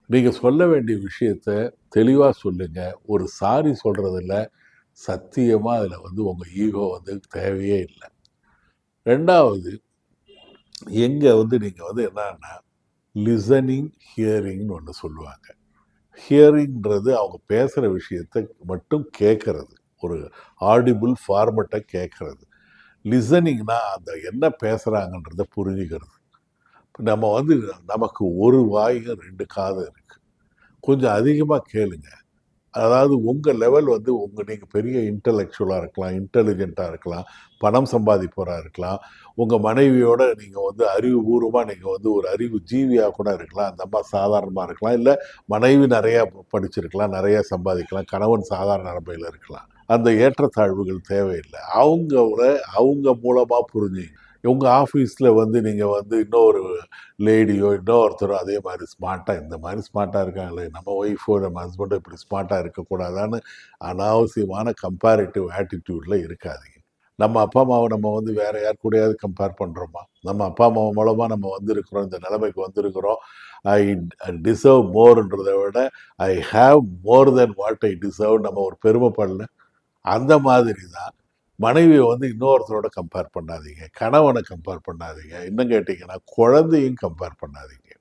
நீங்கள் சொல்ல வேண்டிய விஷயத்த தெளிவாக சொல்லுங்கள். ஒரு சாரி சொல்கிறதில்ல சத்தியமாக அதில் உங்கள் ஈகோ தேவையே இல்லை. ரெண்டாவது, எங்கே நீங்கள் என்னன்னா லிசனிங் ஹியரிங்னு ஒன்று சொல்லுவாங்க. ஹியரிங்கிறது அவங்க பேசுகிற விஷயத்தை மட்டும் கேட்கறது, ஒரு ஆடிபிள் ஃபார்மெட்டை கேட்கறது. லிசனிங்னா அந்த என்ன பேசுகிறாங்கன்றத புரிஞ்சுக்கிறது. நம்ம நமக்கு ஒரு வாயும் 2 காது இருக்கு. கொஞ்சம் அதிகமாக கேளுங்க. அதாவது உங்கள் லெவல் நீங்கள் பெரிய இன்டலெக்சுவலாக இருக்கலாம், இன்டெலிஜென்ட்டாக இருக்கலாம், பணம் சம்பாதிப்பவராக இருக்கலாம், உங்கள் மனைவியோட நீங்கள் அறிவுபூர்வமாக நீங்கள் ஒரு அறிவு ஜீவியாக கூட இருக்கலாம். அந்த அம்மா சாதாரணமாக இருக்கலாம், இல்லை மனைவி நிறையா படிச்சிருக்கலாம், நிறையா சம்பாதிக்கலாம், கணவன் சாதாரண நிலைமையில் இருக்கலாம். அந்த ஏற்றத்தாழ்வுகள் தேவையில்லை. அவங்க மூலமாக புரிஞ்சுங்க. உங்கள் ஆஃபீஸில் நீங்கள் இன்னொரு லேடியோ இன்னொருத்தரோ அதே மாதிரி ஸ்மார்ட்டாக இந்த மாதிரி ஸ்மார்ட்டாக இருக்காங்களே, நம்ம ஒய்ஃபோ நம்ம ஹஸ்பண்டோ இப்படி ஸ்மார்ட்டாக இருக்கக்கூடாதான்னு அனாவசியமான கம்பேரிட்டிவ் ஆட்டிடியூடில் இருக்காதீங்க. நம்ம அப்பா அம்மாவை நம்ம வேறு யார் கூடயாவது கம்பேர் பண்ணுறோமா? நம்ம அப்பா அம்மா மூலமாக நம்ம வந்திருக்கிறோம், இந்த நிலைமைக்கு வந்திருக்கிறோம். ஐ டிசர்வ் மோர்ன்றதை விட I have more then what I deserve நம்ம ஒரு பெருமைப்படல. அந்த மாதிரி தான் மனைவியை இன்னொருத்தரோட கம்பேர் பண்ணாதீங்க, கணவனை கம்பேர் பண்ணாதீங்க, இன்னும் கேட்டிங்கன்னா குழந்தையும் கம்பேர் பண்ணாதீங்க.